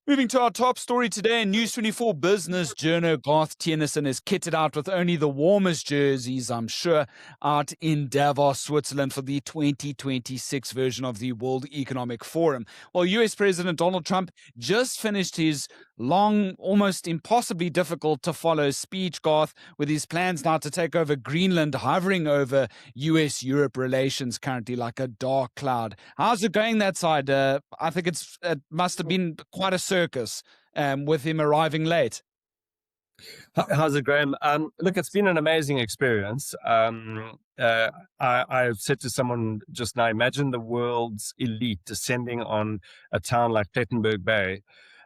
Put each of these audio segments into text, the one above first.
Moving to our top story today, News 24 business journo Garth Theunissen is kitted out with only the warmest jerseys, I'm sure, out in Davos, Switzerland for the 2026 version of the World Economic Forum. Well, US President Donald Trump just finished his long, almost impossibly difficult to follow speech, Garth, with his plans now to take over Greenland, hovering over US-Europe relations currently like a dark cloud. How's it going that side? I think it must have been quite a circus with him arriving late. How's it, Graham? Look, it's been an amazing experience. I said to someone just now, imagine the world's elite descending on a town like Plettenberg Bay,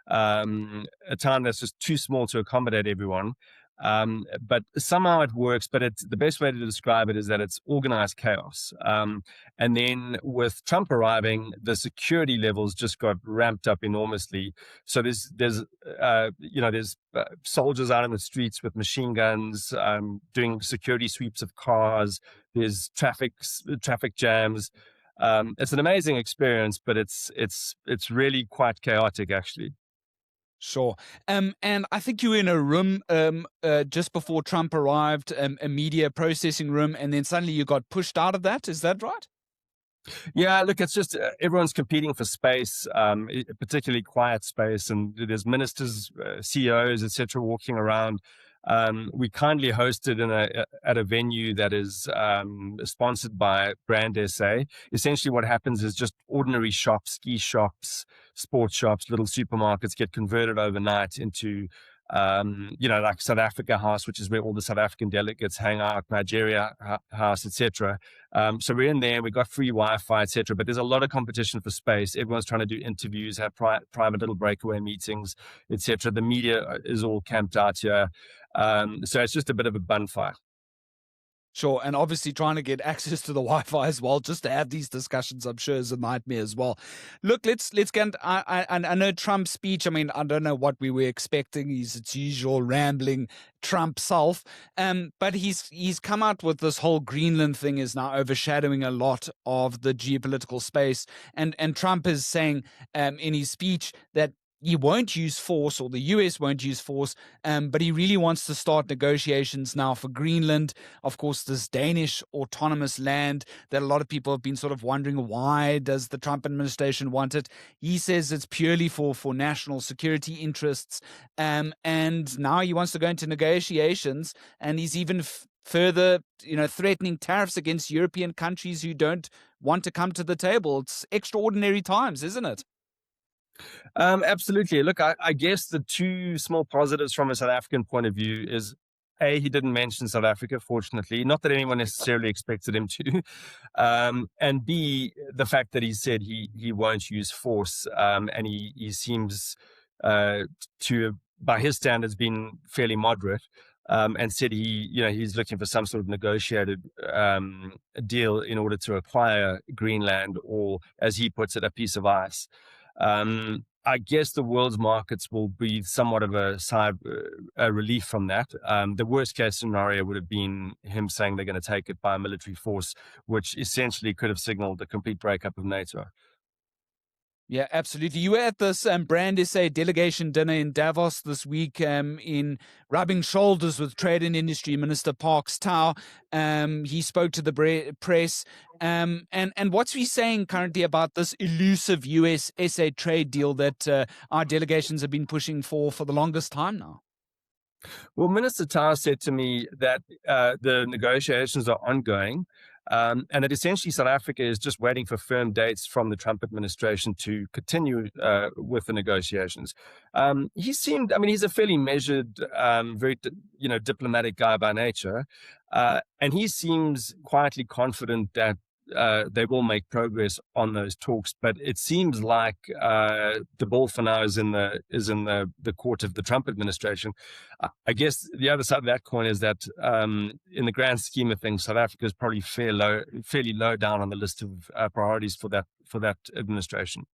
a town that's just too small to accommodate everyone. But somehow it works. But the best way to describe it is that it's organized chaos. And then with Trump arriving, the security levels just got ramped up enormously. So there's soldiers out in the streets with machine guns, doing security sweeps of cars. There's traffic jams. It's an amazing experience, but it's really quite chaotic, actually. Sure. And I think you were in a room just before Trump arrived, a media processing room, and then suddenly you got pushed out of that. Is that right? Yeah, look, it's just everyone's competing for space, particularly quiet space, and there's ministers, CEOs, etc., walking around. We kindly hosted at a venue that is sponsored by Brand SA. Essentially, what happens is just ordinary shops, ski shops, sports shops, little supermarkets get converted overnight into like South Africa House, which is where all the South African delegates hang out, Nigeria House, etc. So we're in there, we got free Wi-Fi, etc. But there's a lot of competition for space. Everyone's trying to do interviews, have private little breakaway meetings, etc. The media is all camped out here. So it's just a bit of a bunfire. Sure, and obviously trying to get access to the Wi-Fi as well, just to have these discussions, I'm sure is a nightmare as well. Look, let's get. I know Trump's speech. I mean, I don't know what we were expecting. He's its usual rambling Trump self, but he's come out with this whole Greenland thing is now overshadowing a lot of the geopolitical space, and Trump is saying in his speech that he won't use force, or the US won't use force, but he really wants to start negotiations now for Greenland. Of course, this Danish autonomous land that a lot of people have been sort of wondering, why does the Trump administration want it? He says it's purely for national security interests. And now he wants to go into negotiations, and he's even further, threatening tariffs against European countries who don't want to come to the table. It's extraordinary times, isn't it? Absolutely. Look, I guess the two small positives from a South African point of view is A, he didn't mention South Africa, fortunately, not that anyone necessarily expected him to. And B, the fact that he said he won't use force, and he seems to, by his standards, been fairly moderate. And said he's looking for some sort of negotiated deal in order to acquire Greenland, or, as he puts it, a piece of ice. I guess the world's markets will be somewhat of a relief from that. The worst case scenario would have been him saying they're going to take it by a military force, which essentially could have signaled the complete breakup of NATO. Yeah, absolutely. You were at this Brand SA delegation dinner in Davos this week, in rubbing shoulders with Trade and Industry Minister Parks Tau. He spoke to the press. And what's he saying currently about this elusive US-SA trade deal that our delegations have been pushing for the longest time now? Well, Minister Tau said to me that the negotiations are ongoing, and that essentially South Africa is just waiting for firm dates from the Trump administration to continue with the negotiations. He's a fairly measured, very diplomatic guy by nature, and he seems quietly confident that they will make progress on those talks. But it seems like the ball for now is in the court of the Trump administration. I guess the other side of that coin is that in the grand scheme of things, South Africa is probably fairly low down on the list of priorities for that administration.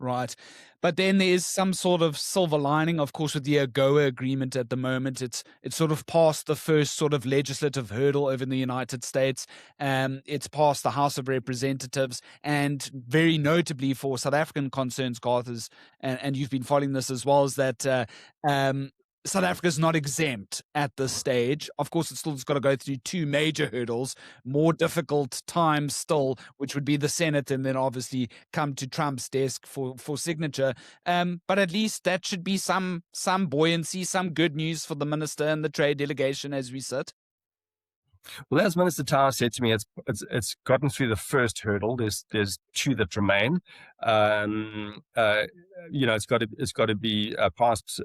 Right. But then there's some sort of silver lining, of course, with the AGOA agreement at the moment. It's sort of passed the first sort of legislative hurdle over in the United States. It's passed the House of Representatives, and very notably for South African concerns, Garth, and you've been following this as well, is that um, South Africa is not exempt at this stage. Of course, it's still got to go through two major hurdles, more difficult times still, which would be the Senate, and then obviously come to Trump's desk for signature. But at least that should be some buoyancy, some good news for the minister and the trade delegation as we sit. Well, as Minister Tower said to me, it's gotten through the first hurdle. There's two that remain. It's got to be passed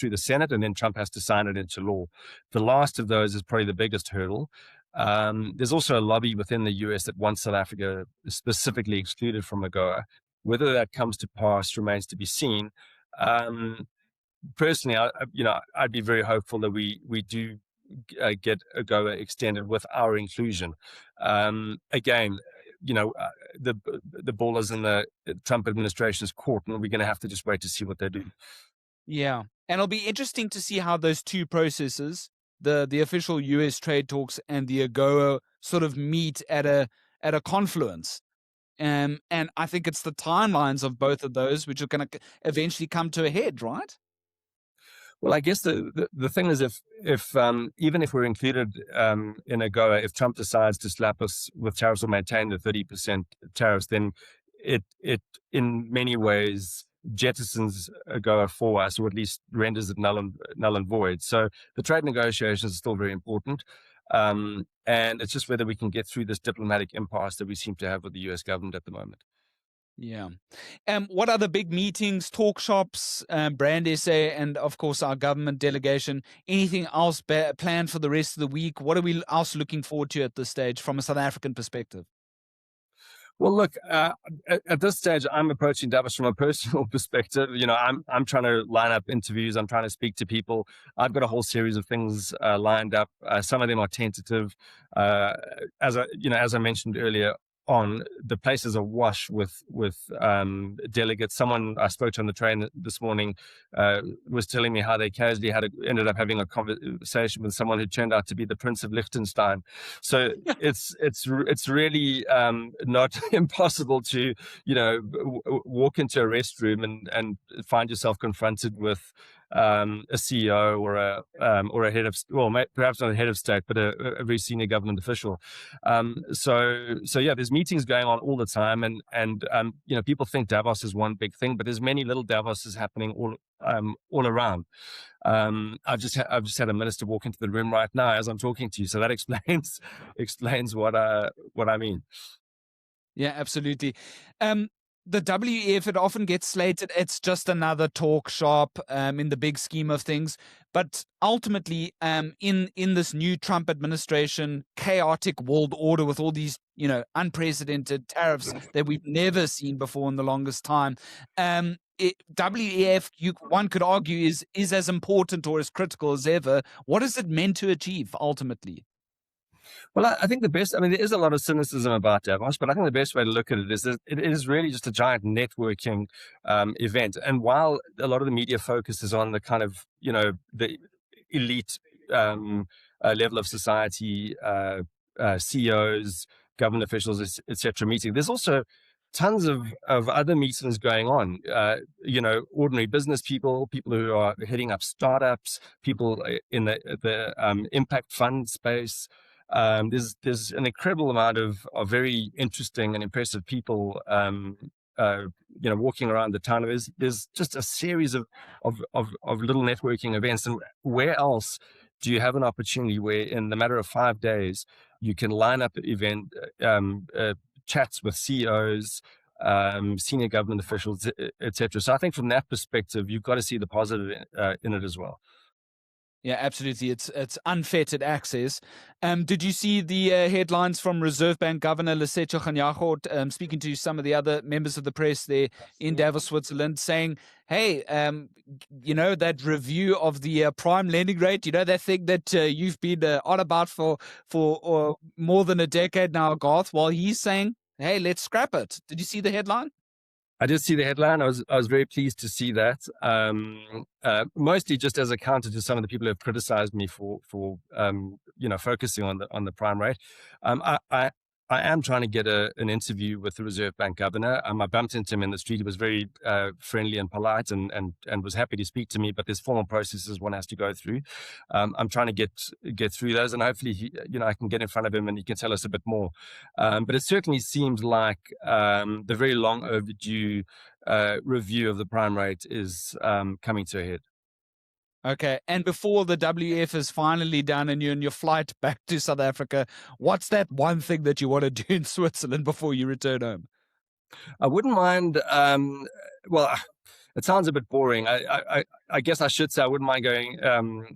through the Senate, and then Trump has to sign it into law. The last of those is probably the biggest hurdle. There's also a lobby within the US that wants South Africa specifically excluded from AGOA. Whether that comes to pass remains to be seen. Personally, I'd be very hopeful that we do get AGOA extended with our inclusion. Again, the ball is in the Trump administration's court, and we're going to have to just wait to see what they do. Yeah, and it'll be interesting to see how those two processes, the official US trade talks and the AGOA, sort of meet at a confluence. And I think it's the timelines of both of those which are going to eventually come to a head, right? Well, I guess the thing is, if even if we're included in AGOA, if Trump decides to slap us with tariffs or maintain the 30% tariffs, then it in many ways jettisons AGOA for us, or at least renders it null and void. So the trade negotiations are still very important. And it's just whether we can get through this diplomatic impasse that we seem to have with the US government at the moment. Yeah. What other big meetings, talk shops, Brand SA, and of course our government delegation? Anything else planned for the rest of the week? What are we else looking forward to at this stage from a South African perspective? Well, look, at this stage, I'm approaching Davos from a personal perspective. I'm trying to line up interviews. I'm trying to speak to people. I've got a whole series of things lined up. Some of them are tentative. As I mentioned earlier on, the place is awash with delegates. Someone I spoke to on the train this morning was telling me how they casually ended up having a conversation with someone who turned out to be the Prince of Liechtenstein. So it's really not impossible to walk into a restroom and find yourself confronted with a CEO or a head of, perhaps not a head of state, but a very senior government official. So yeah, there's meetings going on all the time, and people think Davos is one big thing, but there's many little Davoses happening all around. I've just had a minister walk into the room right now as I'm talking to you, so that explains what I mean. Yeah, absolutely. The WEF, it often gets slated, it's just another talk shop in the big scheme of things. But ultimately, in this new Trump administration, chaotic world order with all these, unprecedented tariffs that we've never seen before in the longest time, WEF, one could argue, is as important or as critical as ever. What is it meant to achieve ultimately? Well, I think there is a lot of cynicism about Davos, but I think the best way to look at it is that it is really just a giant networking event. And while a lot of the media focuses on the kind of, the elite level of society, CEOs, government officials, etc., meeting, there's also tons of other meetings going on, ordinary business people who are heading up startups, people in the impact fund space. There's an incredible amount of very interesting and impressive people, walking around the town. There's just a series of little networking events. And where else do you have an opportunity where in the matter of 5 days, you can line up event chats with CEOs, senior government officials, etc. So I think from that perspective, you've got to see the positive in it as well. Yeah, absolutely. It's unfettered access. Did you see the headlines from Reserve Bank Governor Lesetja Kganyago speaking to some of the other members of the press there in Davos, Switzerland, saying, hey, that review of the prime lending rate, that thing that you've been on about for more than a decade now, Garth, while he's saying, hey, let's scrap it. Did you see the headline? I did see the headline. I was very pleased to see that. Mostly just as a counter to some of the people who have criticized me for focusing on the prime rate. I am trying to get an interview with the Reserve Bank governor. I bumped into him in the street. He was very friendly and polite and was happy to speak to me, but there's formal processes one has to go through. I'm trying to get through those, and hopefully I can get in front of him and he can tell us a bit more. But it certainly seems like the very long overdue review of the prime rate is coming to a head. Okay, and before the WF is finally done and you're on your flight back to South Africa, what's that one thing that you want to do in Switzerland before you return home? I wouldn't mind. Well, it sounds a bit boring. I guess I should say I wouldn't mind going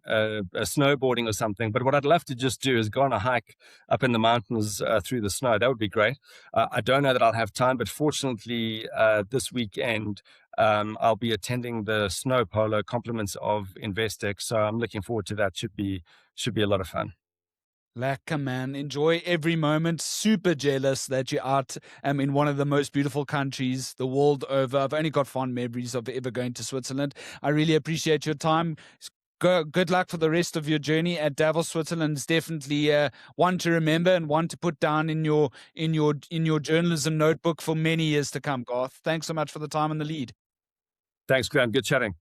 snowboarding or something. But what I'd love to just do is go on a hike up in the mountains through the snow. That would be great. I don't know that I'll have time, but fortunately, this weekend I'll be attending the snow polo compliments of Investec. So I'm looking forward to that. Should be a lot of fun. Lekker, man. Enjoy every moment. Super jealous that you're out in one of the most beautiful countries the world over. I've only got fond memories of ever going to Switzerland. I really appreciate your time. Good luck for the rest of your journey at Davos, Switzerland. It's definitely one to remember and one to put down in your journalism notebook for many years to come, Garth. Thanks so much for the time and the lead. Thanks, Grant. Good chatting.